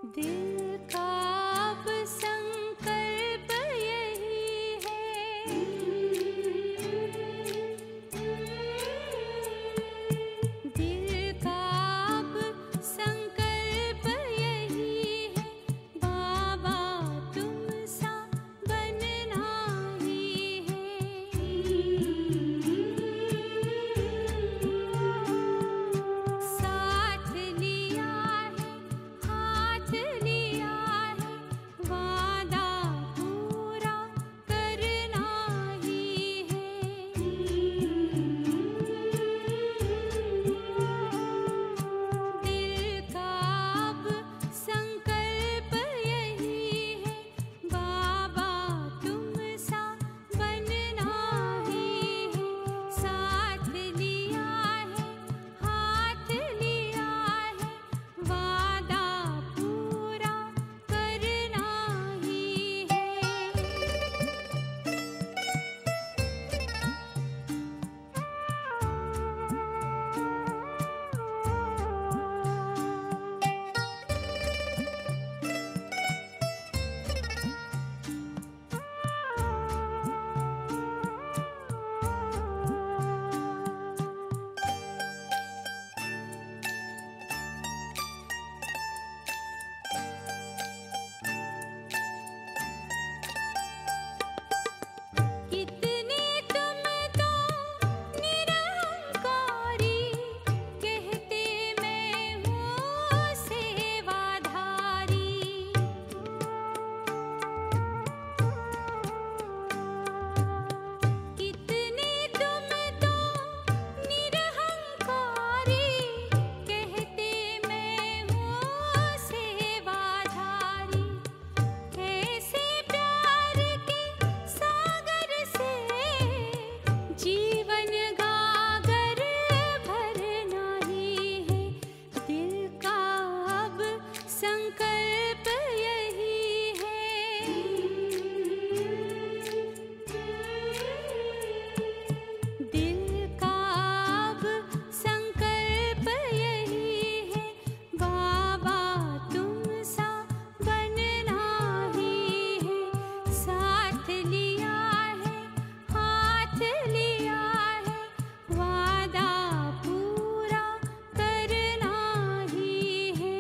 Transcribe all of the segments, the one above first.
दिल का अब संकल्प यही है, दिल का अब संकल्प यही है, बाबा तुम सा बनना ही है। साथ लिया है, हाथ लिया है, वादा पूरा करना ही है। दिल का अब संकल्प यही है, बाबा तुम सा बनना ही है। साथ लिया है, हाथ लिया है, वादा पूरा करना ही है। कितने तुम तो निरहंकारी, कहते मैं हूँ सेवाधारी। कितने तुम तो निरहंकारी, कहते मैं हूँ सेवाधारी। कैसे प्यार के सागर से जीवन गागर भरना ही है। दिल का अब संकल्प यही है, दिल का अब संकल्प यही है, बाबा तुम सा बनना ही है। साथ लिया है, हाथ लिया है, वादा पूरा करना ही है।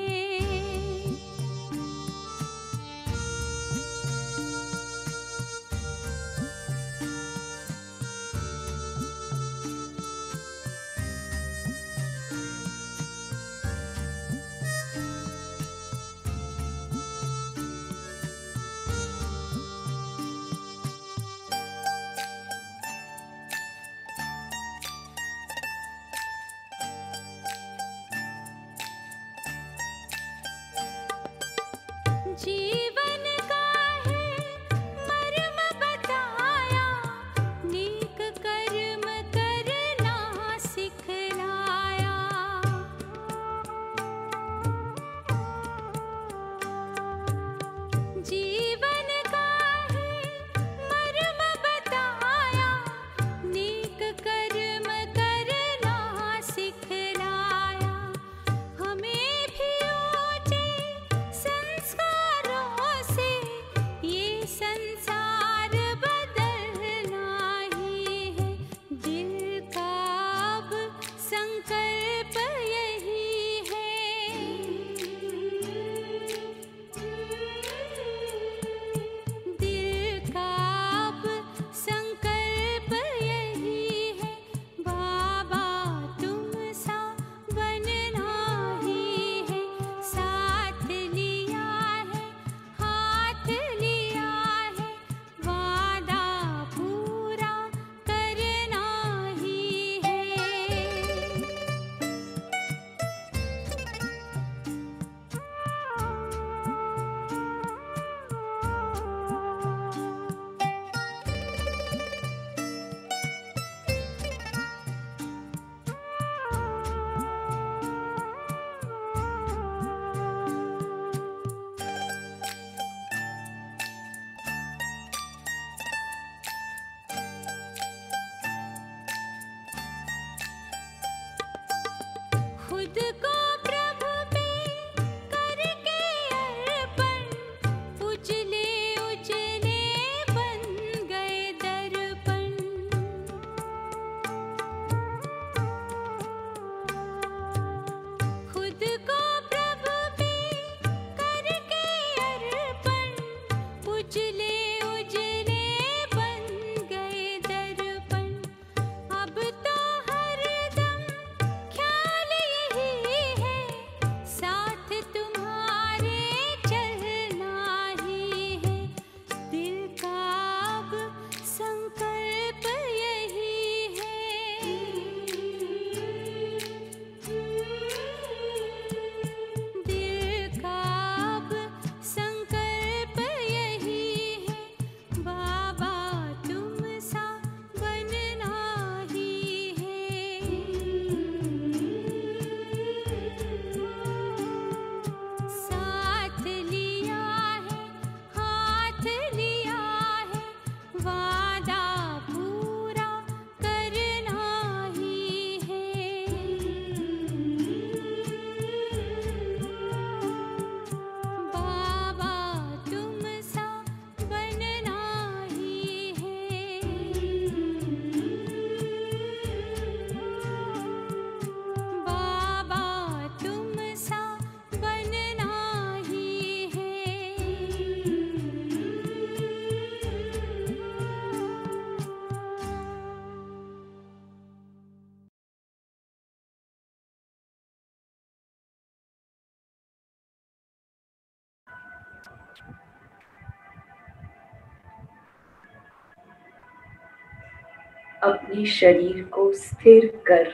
अपने शरीर को स्थिर कर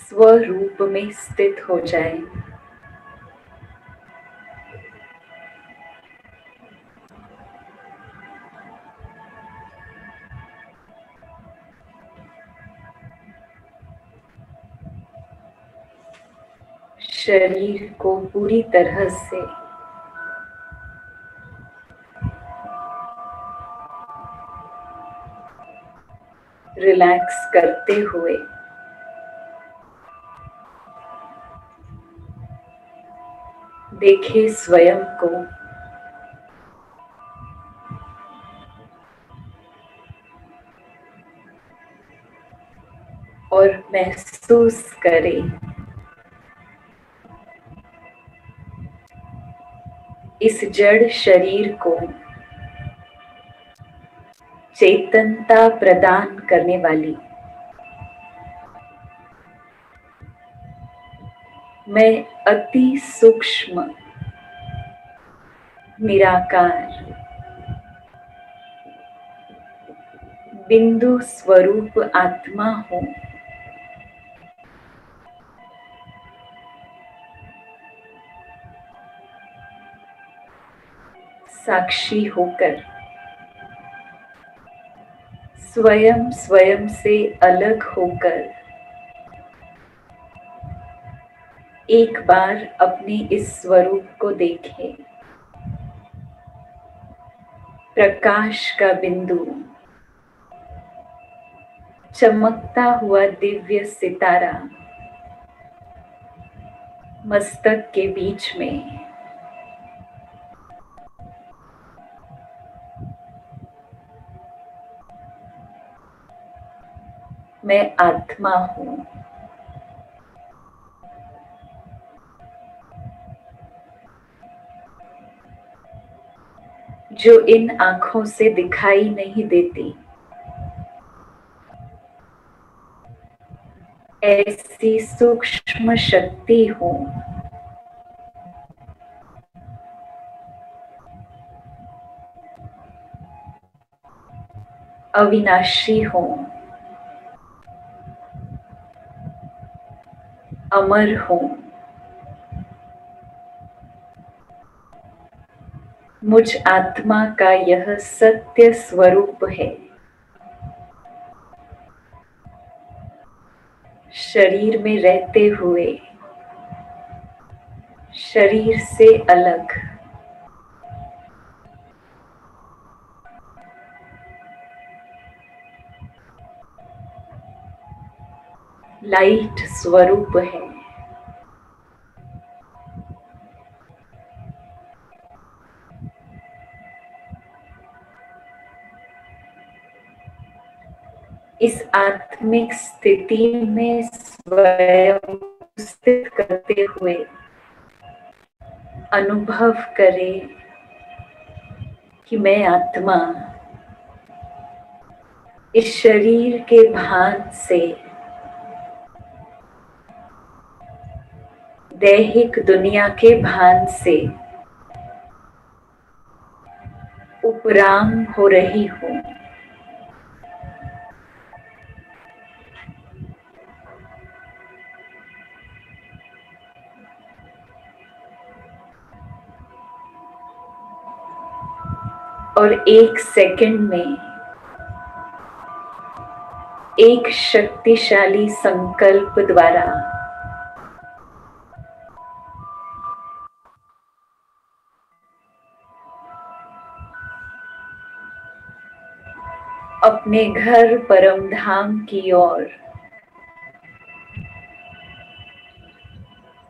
स्वरूप में स्थित हो जाए। शरीर को पूरी तरह से रिलैक्स करते हुए देखें स्वयं को और महसूस करें इस जड़ शरीर को चेतनता प्रदान करने वाली मैं अति सूक्ष्म निराकार बिंदु स्वरूप आत्मा हूँ। साक्षी होकर स्वयं स्वयं से अलग होकर एक बार अपने इस स्वरूप को देखें। प्रकाश का बिंदु, चमकता हुआ दिव्य सितारा मस्तक के बीच में। मैं आत्मा हूँ। जो इन आँखों से दिखाई नहीं देती, ऐसी सूक्ष्म शक्ति हूँ। अविनाशी हूँ, अमर हूँ। मुझ आत्मा का यह सत्य स्वरूप है। शरीर में रहते हुए शरीर से अलग, लाइट स्वरूप है। इस आत्मिक स्थिति में स्वयं स्थित करते हुए अनुभव करें कि मैं आत्मा इस शरीर के भान से दैहिक दुनिया के भान से उपराम हो रही हूँ। और एक सेकंड में एक शक्तिशाली संकल्प द्वारा अपने घर परम धाम की ओर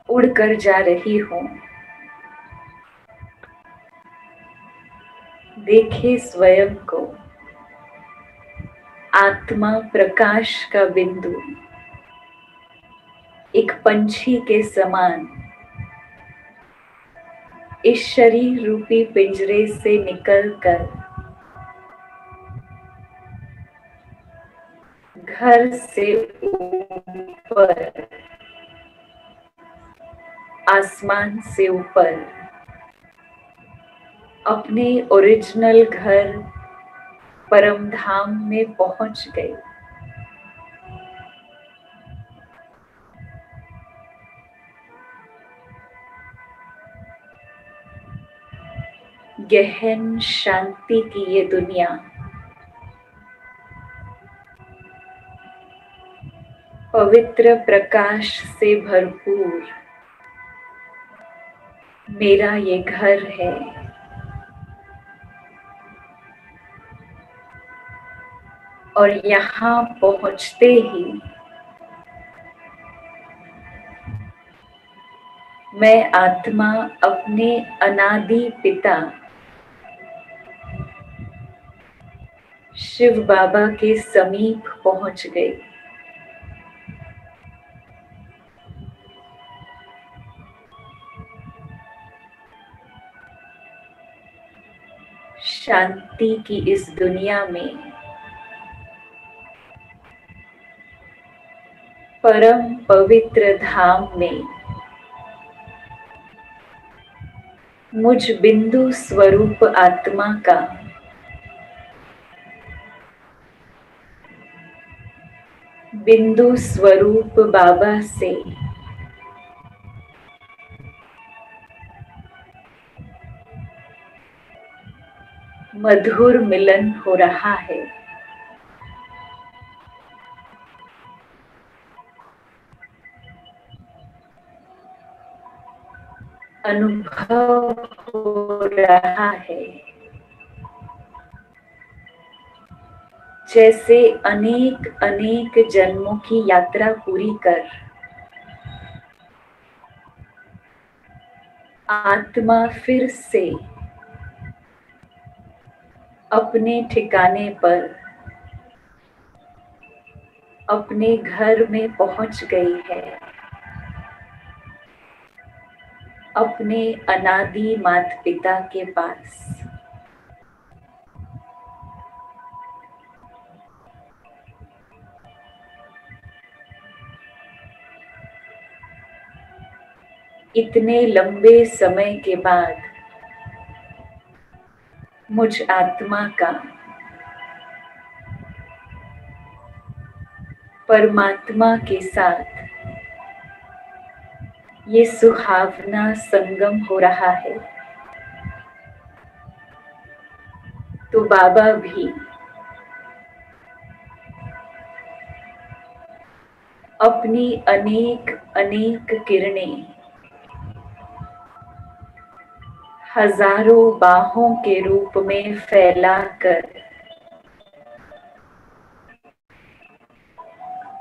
उड़कर जा रही हूँ। देखे स्वयं को आत्मा प्रकाश का बिंदु एक पंछी के समान इस शरीर रूपी पिंजरे से निकलकर घर से ऊपर, आसमान से ऊपर अपने ओरिजिनल घर परम धाम में पहुंच गए। गहन शांति की ये दुनिया पवित्र प्रकाश से भरपूर मेरा ये घर है। और यहाँ पहुँचते ही मैं आत्मा अपने अनादि पिता शिव बाबा के समीप पहुँच गई। शांति की इस दुनिया में परम पवित्र धाम में मुझ बिंदु स्वरूप आत्मा का बिंदु स्वरूप बाबा से मधुर मिलन हो रहा है। अनुभव हो रहा है जैसे अनेक अनेक जन्मों की यात्रा पूरी कर आत्मा फिर से अपने ठिकाने पर अपने घर में पहुंच गई है, अपने अनादि माता पिता के पास। इतने लंबे समय के बाद मुझ आत्मा का परमात्मा के साथ ये सुहावना संगम हो रहा है। तो बाबा भी अपनी अनेक अनेक किरणें हजारों बाहों के रूप में फैलाकर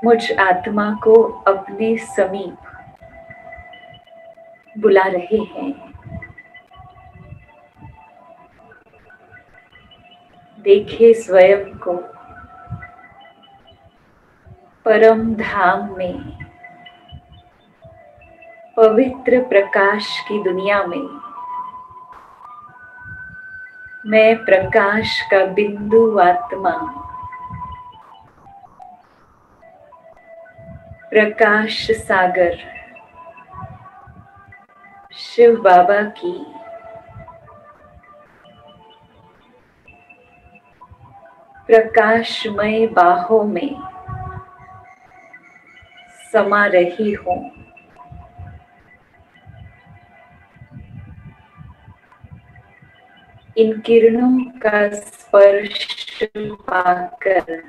मुझ आत्मा को अपने समीप बुला रहे हैं। देखिए स्वयं को परम धाम में पवित्र प्रकाश की दुनिया में मैं प्रकाश का बिंदु आत्मा प्रकाश सागर शिव बाबा की प्रकाशमय बाहों में समा रही हूँ। इन किरणों का स्पर्श पाकर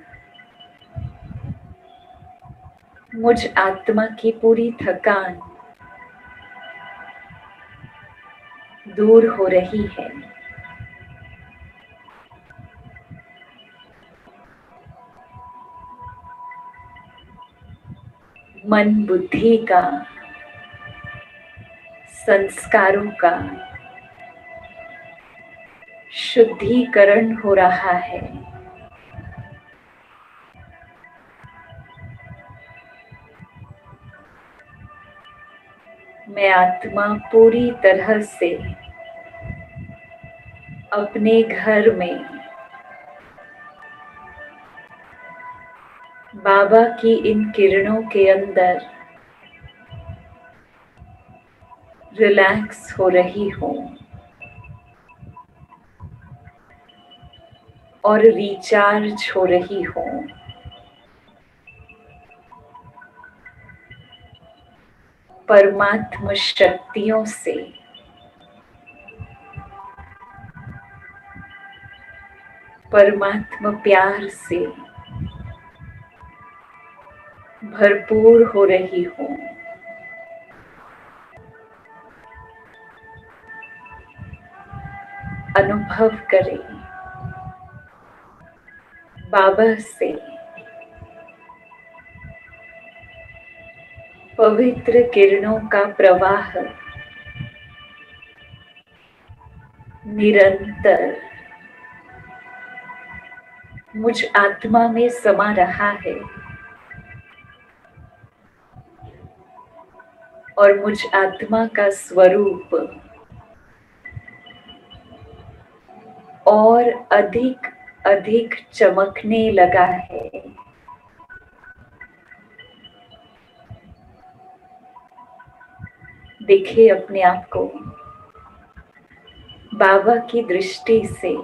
मुझ आत्मा की पूरी थकान दूर हो रही है। मन बुद्धि का, संस्कारों का शुद्धिकरण हो रहा है। मैं आत्मा पूरी तरह से अपने घर में बाबा की इन किरणों के अंदर रिलैक्स हो रही हूँ। और रिचार्ज हो रही हूँ। परमात्मा शक्तियों से, परमात्मा प्यार से भरपूर हो रही हूँ। अनुभव करें बाबा से पवित्र किरणों का प्रवाह निरंतर मुझ आत्मा में समा रहा है और मुझ आत्मा का स्वरूप और अधिक अधिक चमकने लगा है। देखिए अपने आप को बाबा की दृष्टि से।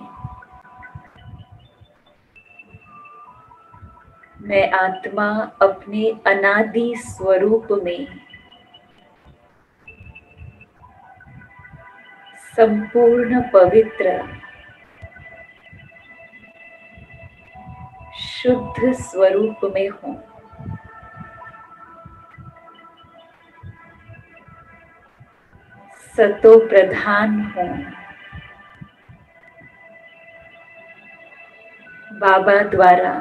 मैं आत्मा अपने अनादि स्वरूप में संपूर्ण पवित्र शुद्ध स्वरूप में हूँ। सतो प्रधान हूँ। बाबा द्वारा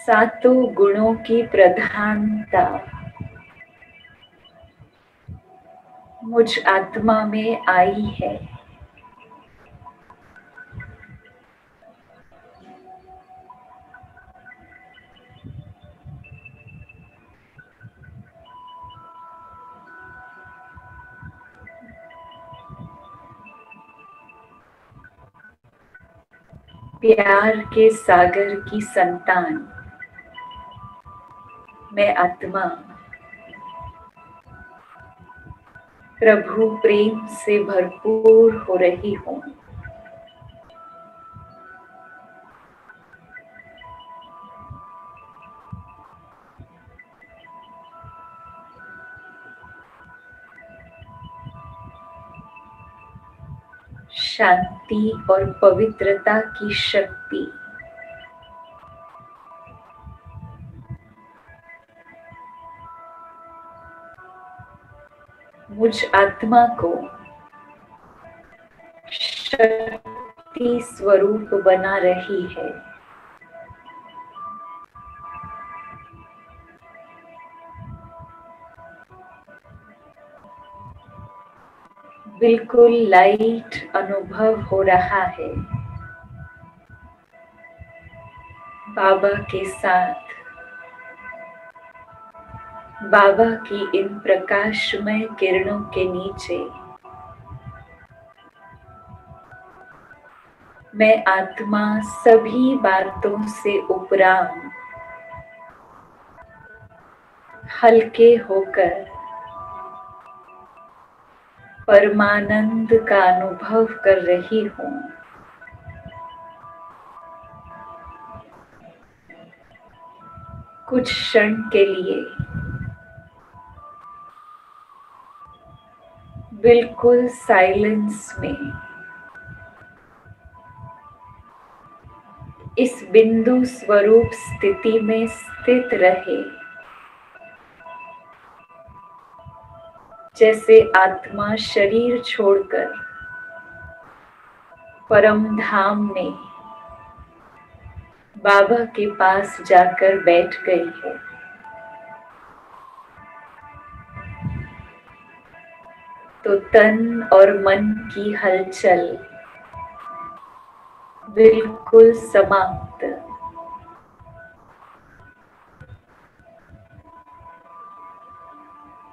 सातों गुणों की प्रधानता मुझ आत्मा में आई है। प्यार के सागर की संतान मैं आत्मा प्रभु प्रेम से भरपूर हो रही हूँ। शांति और पवित्रता की शक्ति मुझ आत्मा को शक्ति स्वरूप बना रही है। बिल्कुल लाइट अनुभव हो रहा है। बाबा के साथ बाबा की इन प्रकाशमय किरणों के नीचे मैं आत्मा सभी बातों से उपराम हल्के होकर परमानंद का अनुभव कर रही हूँ। कुछ क्षण के लिए बिल्कुल साइलेंस में इस बिंदु स्वरूप स्थिति में स्थित रहे, जैसे आत्मा शरीर छोड़कर परम धाम में बाबा के पास जाकर बैठ गई है। तो तन और मन की हलचल बिल्कुल समाप्त।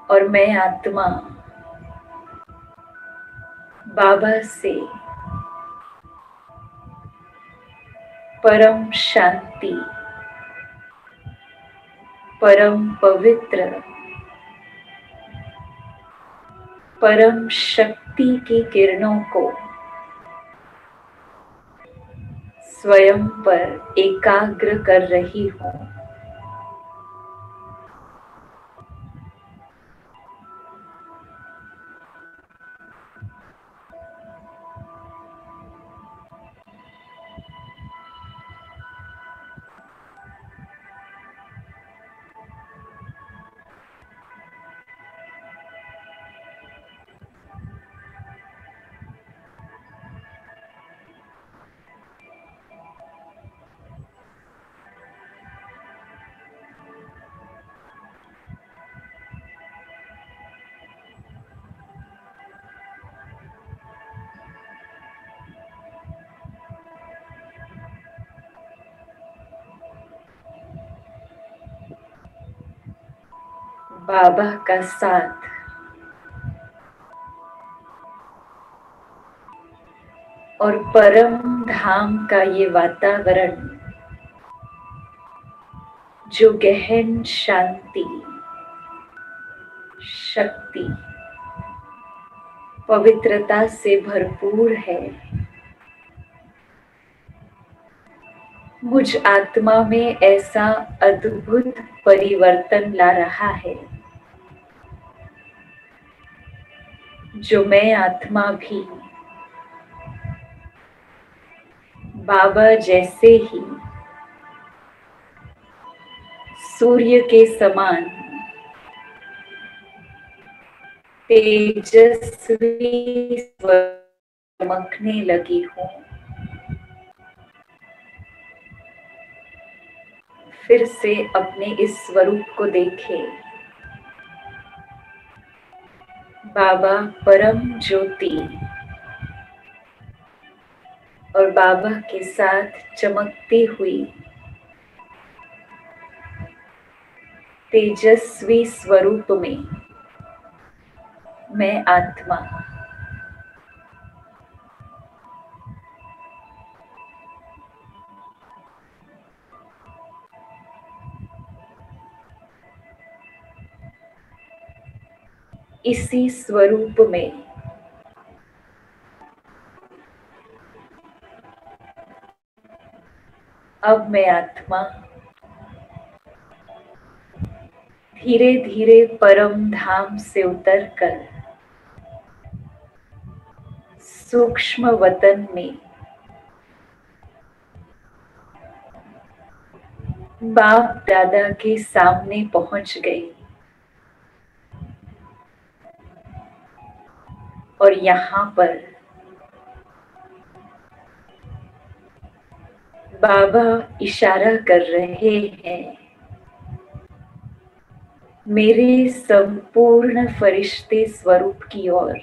और मैं आत्मा बाबा से परम शांति, परम पवित्र, परम शक्ति की किरणों को स्वयं पर एकाग्र कर रही हूँ। बाबा का साथ और परम धाम का ये वातावरण जो गहन शांति, शक्ति, पवित्रता से भरपूर है, मुझ आत्मा में ऐसा अद्भुत परिवर्तन ला रहा है जो मैं आत्मा भी बाबा जैसे ही सूर्य के समान तेजस्वी चमकने लगी हूँ। फिर से अपने इस स्वरूप को देखें। बाबा परम ज्योति और बाबा के साथ चमकती हुई तेजस्वी स्वरूप में मैं आत्मा इसी स्वरूप में अब मैं आत्मा धीरे धीरे परम धाम से उतरकर सूक्ष्म वतन में बाप दादा के सामने पहुंच गई और यहाँ पर बाबा इशारा कर रहे हैं मेरे संपूर्ण फरिश्ते स्वरूप की ओर।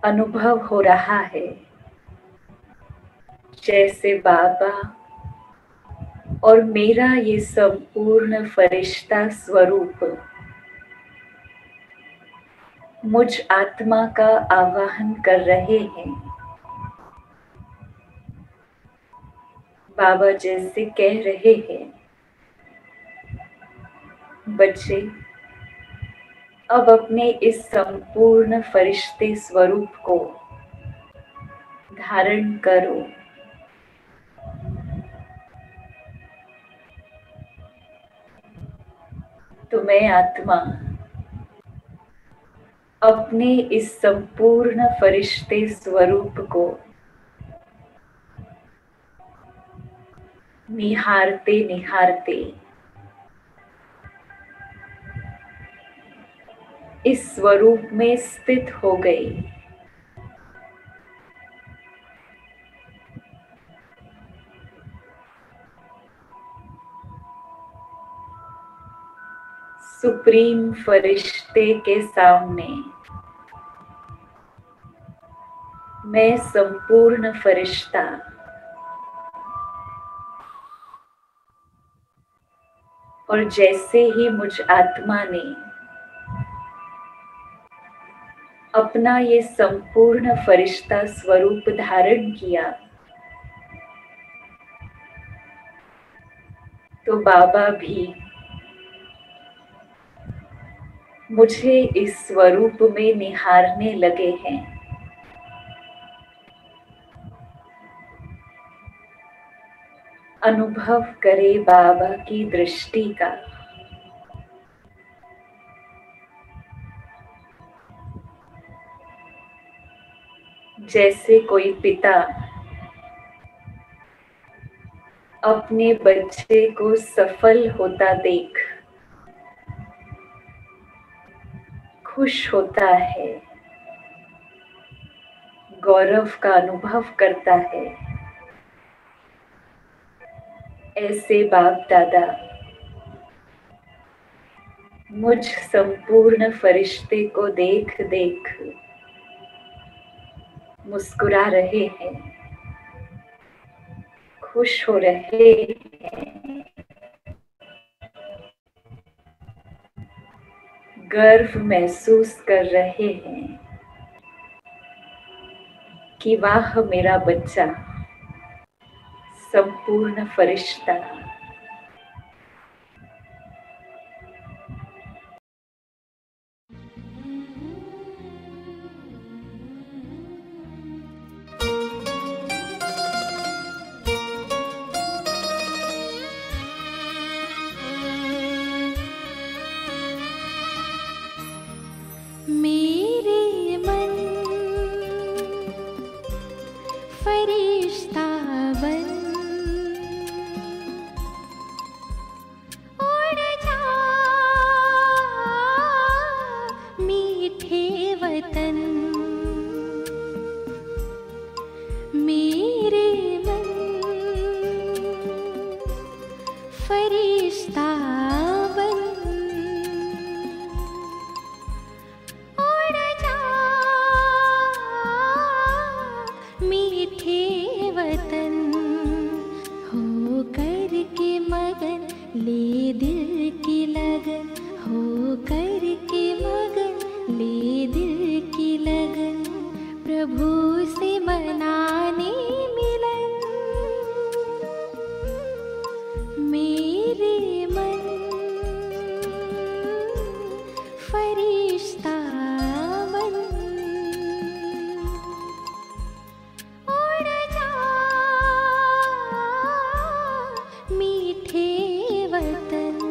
अनुभव हो रहा है जैसे बाबा और मेरा ये संपूर्ण फरिश्ता स्वरूप मुझ आत्मा का आवाहन कर रहे हैं। बाबा जैसे कह रहे हैं, बच्चे अब अपने इस संपूर्ण फरिश्ते स्वरूप को धारण करो। तो मैं आत्मा अपने इस संपूर्ण फरिश्ते स्वरूप को निहारते निहारते इस स्वरूप में स्थित हो गई। सुप्रीम फरिश्ते के सामने मैं संपूर्ण फरिश्ता और जैसे ही मुझ आत्मा ने अपना ये संपूर्ण फरिश्ता स्वरूप धारण किया तो बाबा भी मुझे इस स्वरूप में निहारने लगे हैं। अनुभव करे बाबा की दृष्टि का। जैसे कोई पिता अपने बच्चे को सफल होता देख खुश होता है, गौरव का अनुभव करता है, ऐसे बाप दादा मुझ संपूर्ण फरिश्ते को देख देख मुस्कुरा रहे हैं, खुश हो रहे हैं, गर्व महसूस कर रहे हैं कि वाह मेरा बच्चा संपूर्ण फरिश्ता। मेरे मन फरिश्ता बन उड़ जा मीठे वतन। मेरे मन फरिश्ता बन उड़ जा मीठे वतन। हो कर के मगन ले दिल की लगन, हो कर के मगन ले दिल की लगन, प्रभु से मनाने मिलन। मेरे मन फरिश्ता बन उड़ जा मीठे वतन।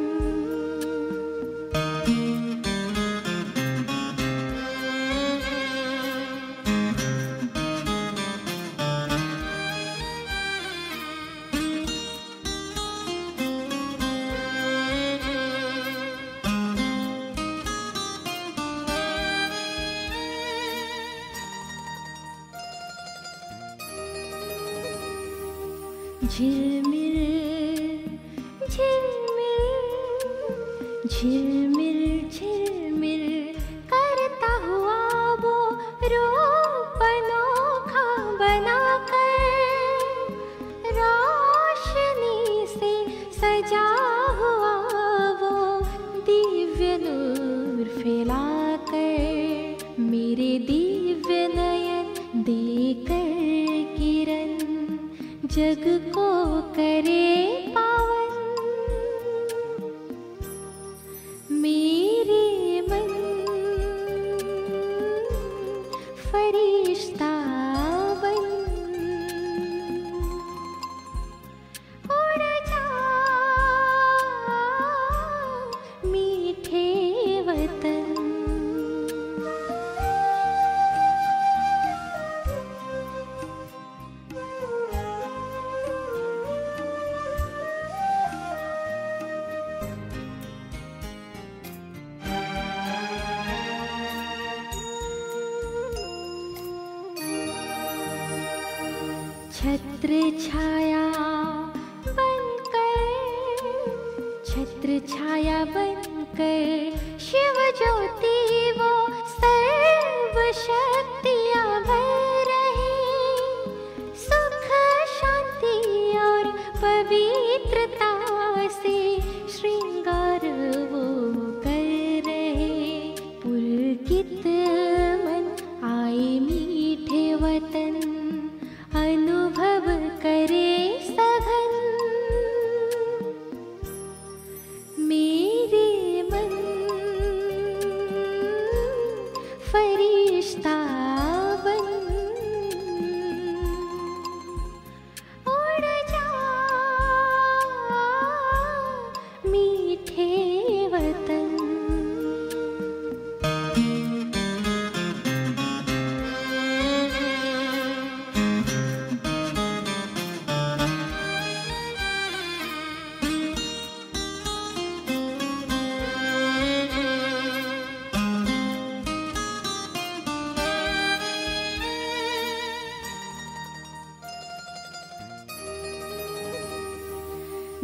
झिलमिल झिलमिल झिलमिल झिलमिल करता हुआ वो रूप अनोखा बनाकर, रोशनी से सजा हुआ वो दिव्य नूर फैलाकर, मेरे दिव्य नयन देकर किरण जग को करे पावन। मेरे मन फरिश्ता बन उड़ जा मीठे वतन। छत्र छाया बनकर, छत्र छाया बनकर शिव ज्योति वो सर्व शक्तियाँ भर रहे, सुख शांति और पवित्रता से श्रृंगार वो कर रहे। पुलकित मन आए मीठे वतन, अनुभव करे सघन। मेरे मन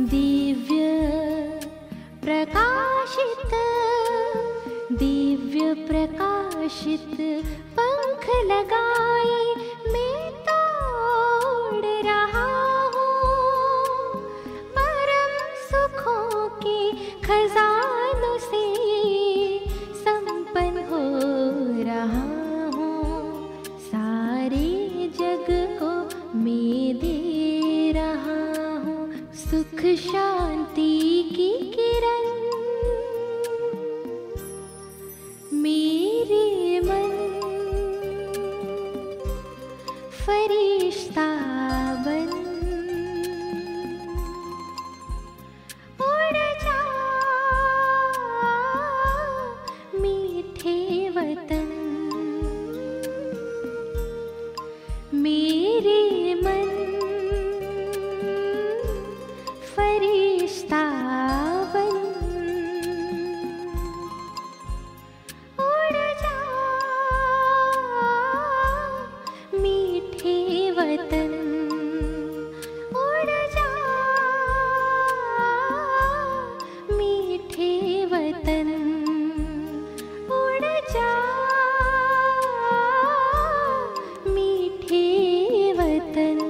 दिव्य प्रकाशित, दिव्य प्रकाशित पंख लगाए मैं तोड़ रहा हूँ, परम सुखों के खजानों से संपन्न हो रहा हूँ, सारे जग को मैं दे रहा हूँ सुख शांति की किरण। मेरे मन फरिश्ता बन उड़ जा मीठे वतन। मेरे मन फरिश्ता बन उड़ जा मीठे वतन, उड़ जा मीठे वतन, उड़ जा मीठे वतन।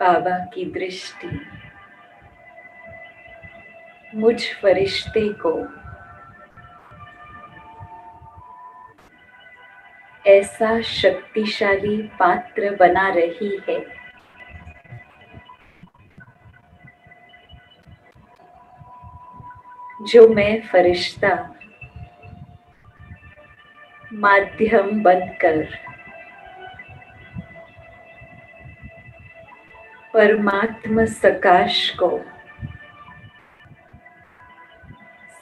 बाबा की दृष्टि मुझ फरिश्ते को ऐसा शक्तिशाली पात्र बना रही है जो मैं फरिश्ता माध्यम बनकर परमात्मा सकाश को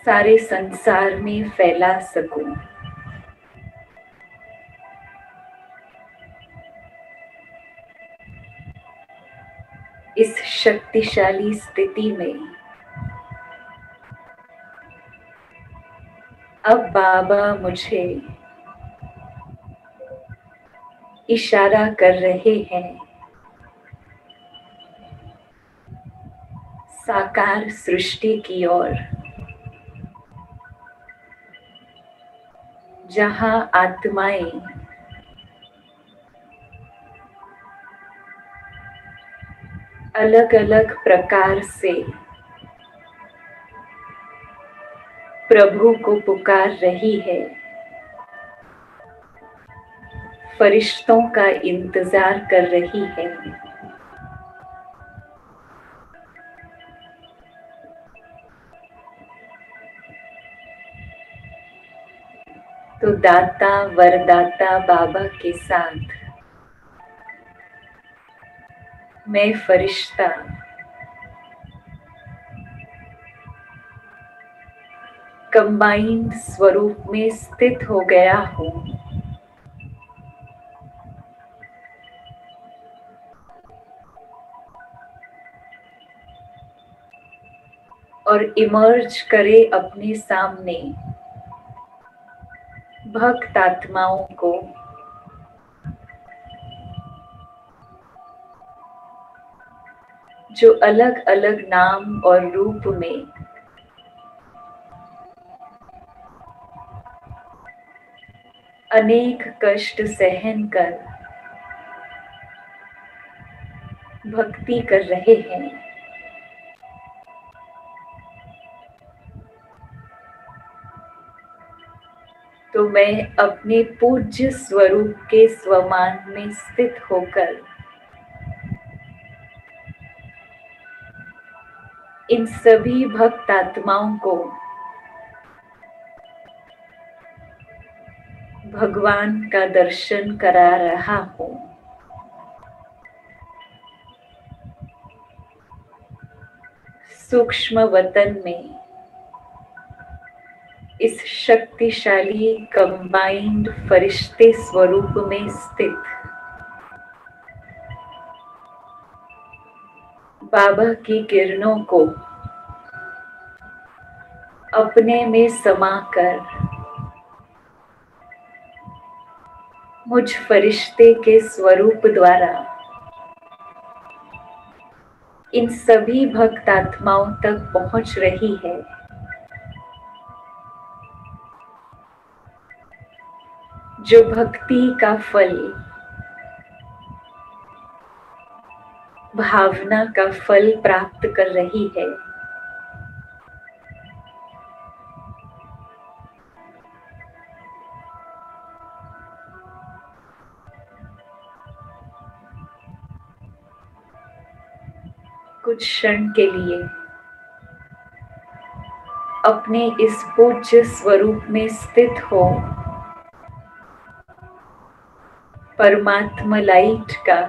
सारे संसार में फैला सकूं। इस शक्तिशाली स्थिति में अब बाबा मुझे इशारा कर रहे हैं साकार सृष्टि की ओर, जहां आत्माएं अलग अलग प्रकार से प्रभु को पुकार रही है, फरिश्तों का इंतजार कर रही है। तो दाता वरदाता बाबा के साथ मैं फरिश्ता कंबाइंड स्वरूप में स्थित हो गया हूँ। और इमर्ज करे अपने सामने भक्त आत्माओं को जो अलग अलग नाम और रूप में अनेक कष्ट सहन कर भक्ति कर रहे हैं। तो मैं अपने पूज्य स्वरूप के स्वमान में स्थित होकर इन सभी भक्त आत्माओं को भगवान का दर्शन करा रहा हूँ। सूक्ष्म वतन में इस शक्तिशाली कंबाइंड फरिश्ते स्वरूप में स्थित बाबा की किरणों को अपने में समाकर मुझ फरिश्ते के स्वरूप द्वारा इन सभी भक्त आत्माओं तक पहुंच रही है। जो भक्ति का फल, भावना का फल प्राप्त कर रही है। कुछ क्षण के लिए अपने इस पूज्य स्वरूप में स्थित हो। परमात्मा लाइट का,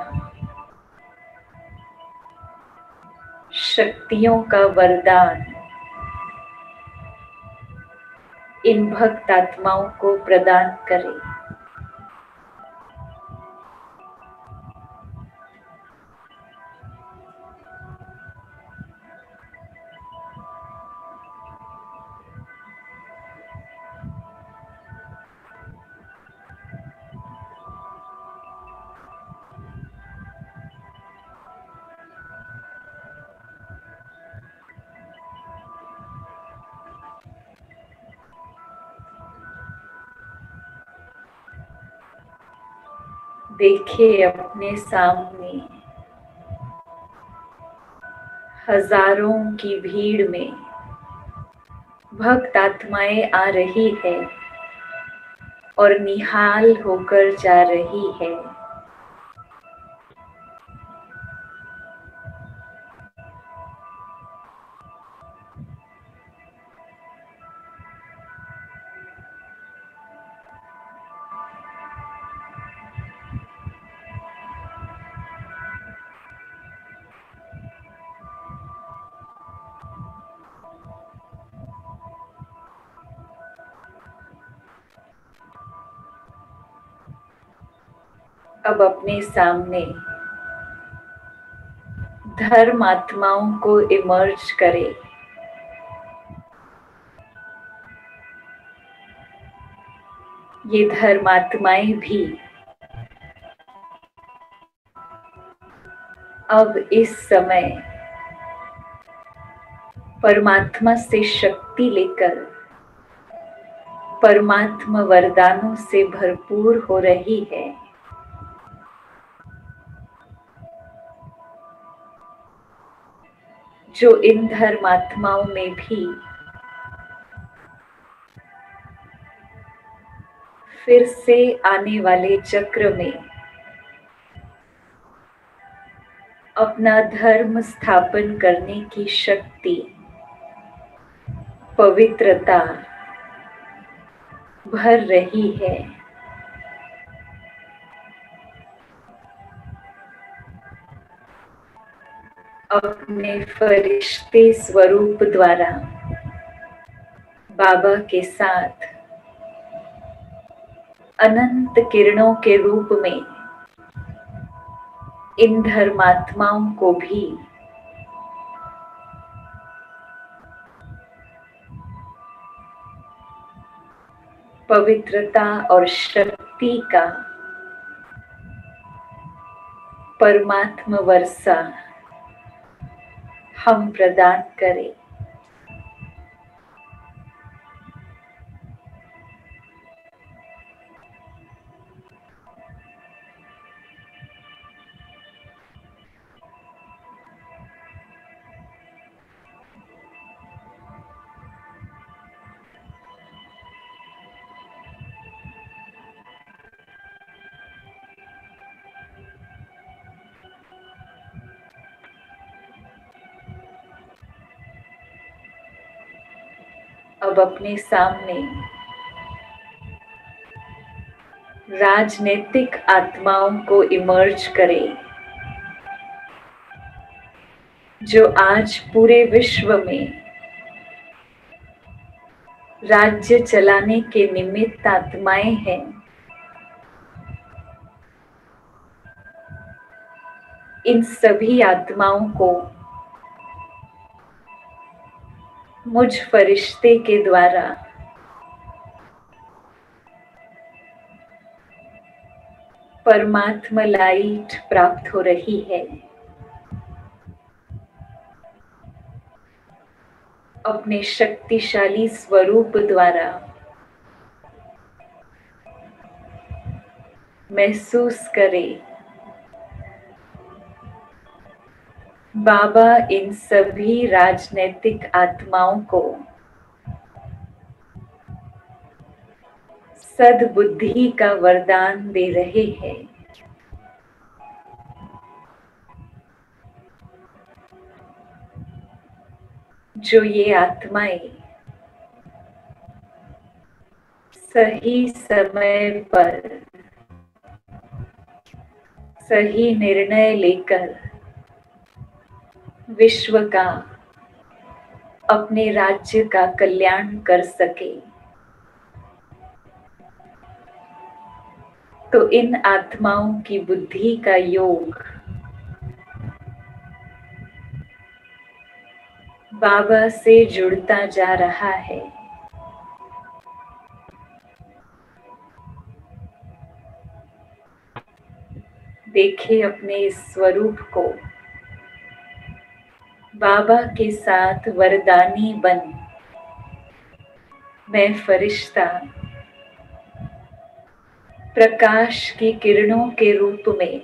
शक्तियों का वरदान इन भक्त आत्माओं को प्रदान करें। देखिए अपने सामने हजारों की भीड़ में भक्त आत्माएं आ रही है और निहाल होकर जा रही है। अब अपने सामने धर्म आत्माओं को इमर्ज करें। ये धर्मात्माएं भी अब इस समय परमात्मा से शक्ति लेकर परमात्मा वरदानों से भरपूर हो रही है। जो इन धर्मात्माओं में भी फिर से आने वाले चक्र में अपना धर्म स्थापन करने की शक्ति, पवित्रता भर रही है। अपने फरिश्ते स्वरूप द्वारा बाबा के साथ अनंत किरणों के रूप में इन धर्मात्माओं को भी पवित्रता और शक्ति का परमात्मा वर्षा हम प्रदान करें। अब अपने सामने राजनीतिक आत्माओं को इमर्ज करें, जो आज पूरे विश्व में राज्य चलाने के निमित्त आत्माएं हैं। इन सभी आत्माओं को मुझ फरिश्ते के द्वारा परमात्मा लाइट प्राप्त हो रही है। अपने शक्तिशाली स्वरूप द्वारा महसूस करें, बाबा इन सभी राजनैतिक आत्माओं को सद्बुद्धि का वरदान दे रहे हैं। जो ये आत्माएं सही समय पर सही निर्णय लेकर विश्व का, अपने राज्य का कल्याण कर सके, तो इन आत्माओं की बुद्धि का योग बाबा से जुड़ता जा रहा है। देखिए अपने इस स्वरूप को बाबा के साथ वरदानी बन, मैं फरिश्ता प्रकाश की किरणों के रूप में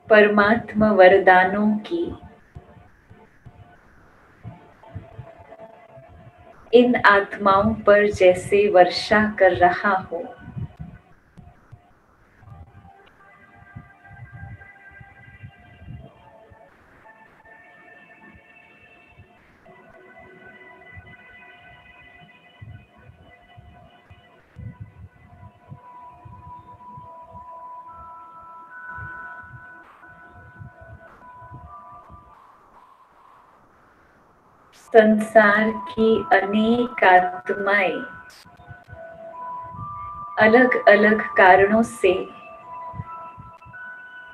परमात्मा वरदानों की इन आत्माओं पर जैसे वर्षा कर रहा हो, संसार की अनेक आत्माएं अलग अलग कारणों से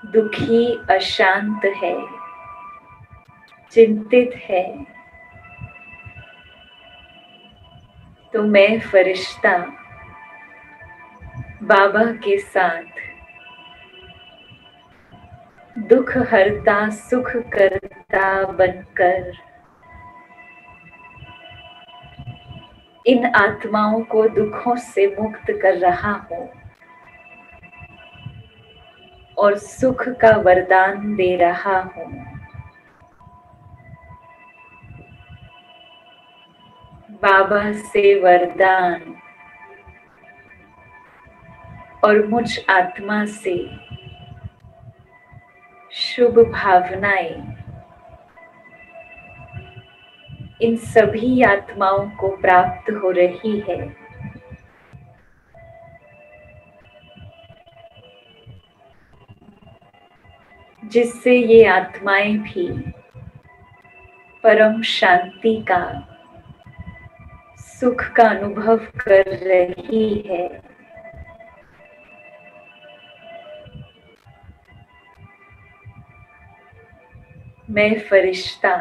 दुखी, अशांत है, चिंतित है, तो मैं फरिश्ता बाबा के साथ दुख हरता, सुख करता बनकर इन आत्माओं को दुखों से मुक्त कर रहा हूं और सुख का वरदान दे रहा हूं। बाबा से वरदान और मुझ आत्मा से शुभ भावनाएं इन सभी आत्माओं को प्राप्त हो रही है। जिससे ये आत्माएं भी परम शांति का, सुख का अनुभव कर रही है। मैं फरिश्ता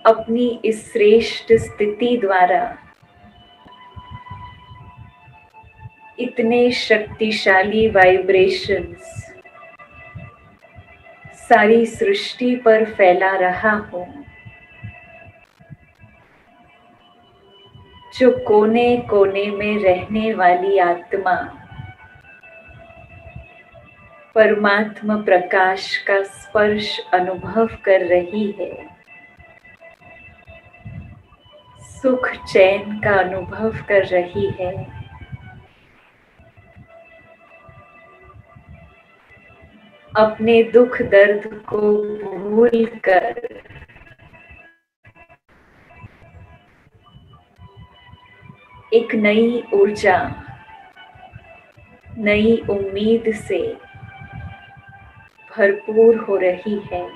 अपनी इस श्रेष्ठ स्थिति द्वारा इतने शक्तिशाली वाइब्रेशंस सारी सृष्टि पर फैला रहा हूं, जो कोने कोने में रहने वाली आत्मा परमात्मा प्रकाश का स्पर्श अनुभव कर रही है, सुख चैन का अनुभव कर रही है। अपने दुख दर्द को भूलकर एक नई ऊर्जा, नई उम्मीद से भरपूर हो रही है।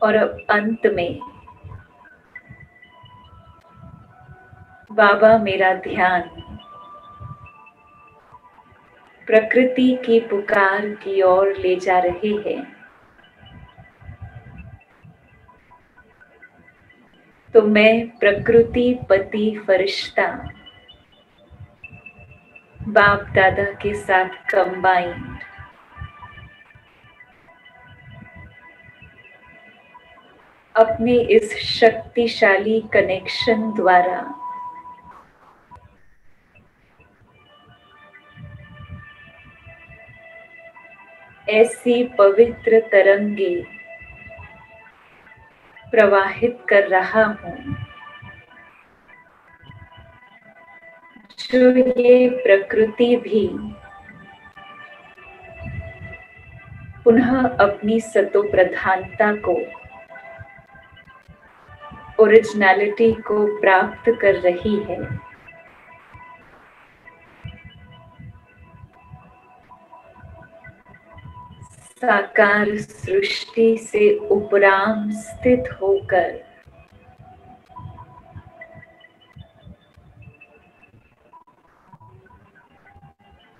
और अब अंत में बाबा मेरा ध्यान प्रकृति की पुकार की ओर ले जा रहे हैं। मैं प्रकृति पति फरिश्ता बाप दादा के साथ कंबाइंड अपने इस शक्तिशाली कनेक्शन द्वारा ऐसी पवित्र तरंगे प्रवाहित कर रहा हूँ जो ये प्रकृति भी पुनः अपनी सतो प्रधानता को ओरिजिनलिटी को प्राप्त कर रही है। साकार सृष्टि से उपराम स्थित होकर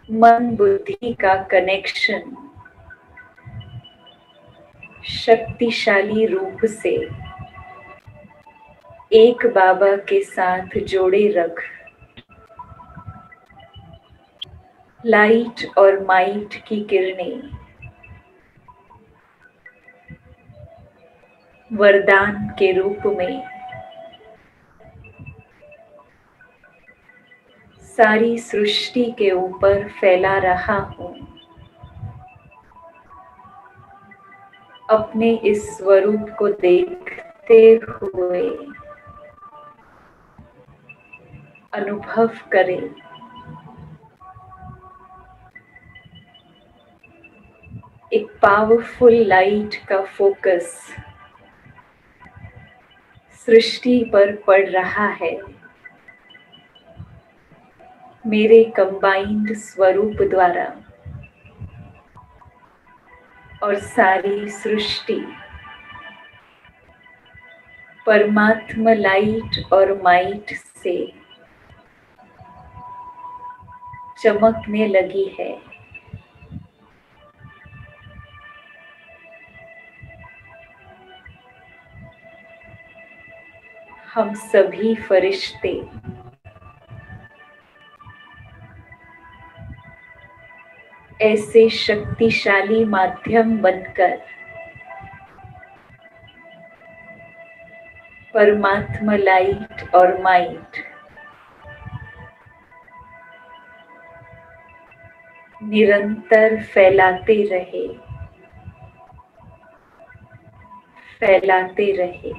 मन बुद्धि का कनेक्शन शक्तिशाली रूप से एक बाबा के साथ जोड़े रख लाइट और माइट की किरणें वरदान के रूप में सारी सृष्टि के ऊपर फैला रहा हूँ। अपने इस स्वरूप को देखते हुए अनुभव करें एक पावरफुल लाइट का फोकस सृष्टि पर पड़ रहा है। मेरे कंबाइंड स्वरूप द्वारा और सारी सृष्टि परमात्मा लाइट और माइट से चमकने लगी है। हम सभी फरिश्ते ऐसे शक्तिशाली माध्यम बनकर परमात्मा लाइट और माइट निरंतर फैलाते रहे, फैलाते रहे।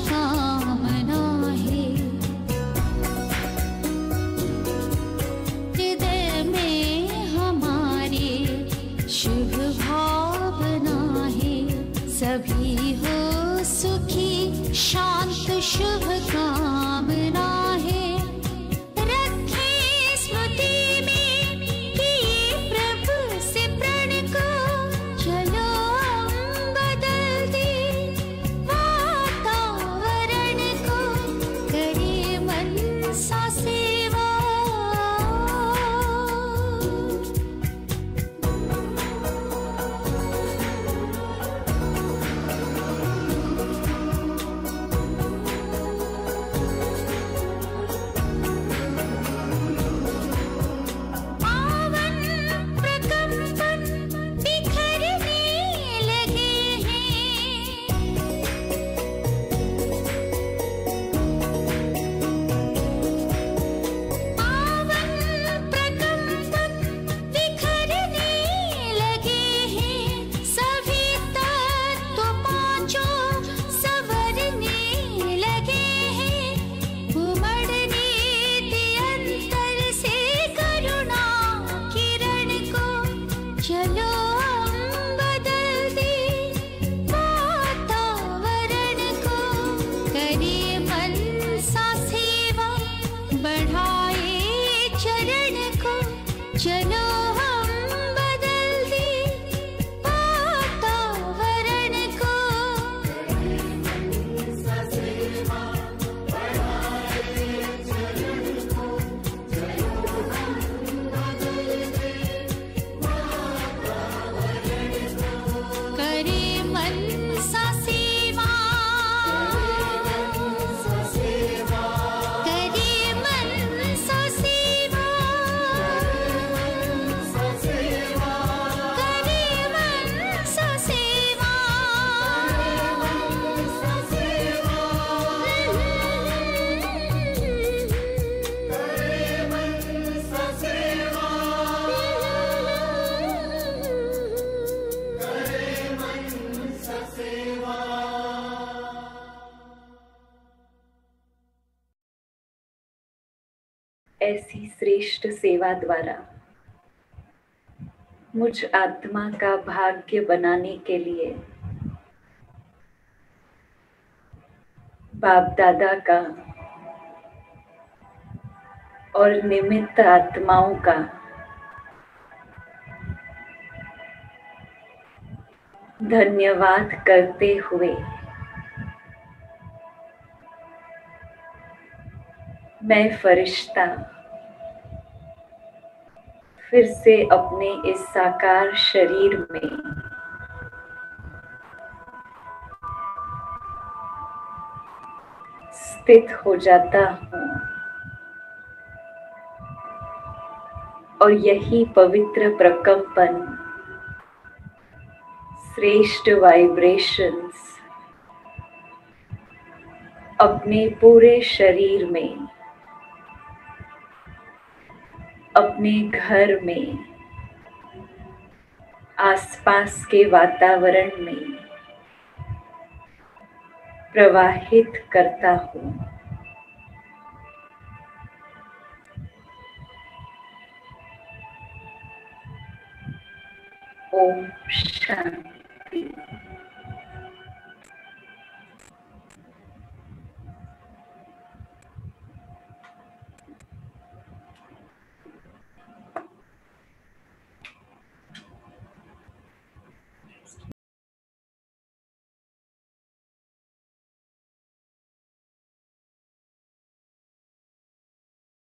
कामना है। हृदय में हमारे शुभ भावना है। सभी हो सुखी शांत शुभ कामना है। रखे स्मृति में किए प्रभु से प्रण को। चलो हम बदल दे वातावरण को। करे मन सा सेवा। पावन प्रकंपन बिखरने लगे हैं। पावन प्रकंपन बिखरने लगे हैं। सभी तत्व पांचों संवरने लगे हैं। उमड़ने दे अंतर से करुणा किरण को। चलो हम बदल दे वातावरण को। करे मन सा सेवा बढ़ाए चरण को। चलो हम बदल दे वातावरण को। करे मन सा सेवा। करे मन सा सेवा। करे मन सा सेवा। ऐसी श्रेष्ठ सेवा द्वारा मुझ आत्मा का भाग्य बनाने के लिए बाप दादा का और निमित्त आत्माओं का धन्यवाद करते हुए मैं फरिश्ता फिर से अपने इस साकार शरीर में स्थित हो जाता हूँ और यही पवित्र प्रकंपन, श्रेष्ठ वाइब्रेशंस अपने पूरे शरीर में, अपने घर में, आसपास के वातावरण में प्रवाहित करता हूँ। ओम शांति।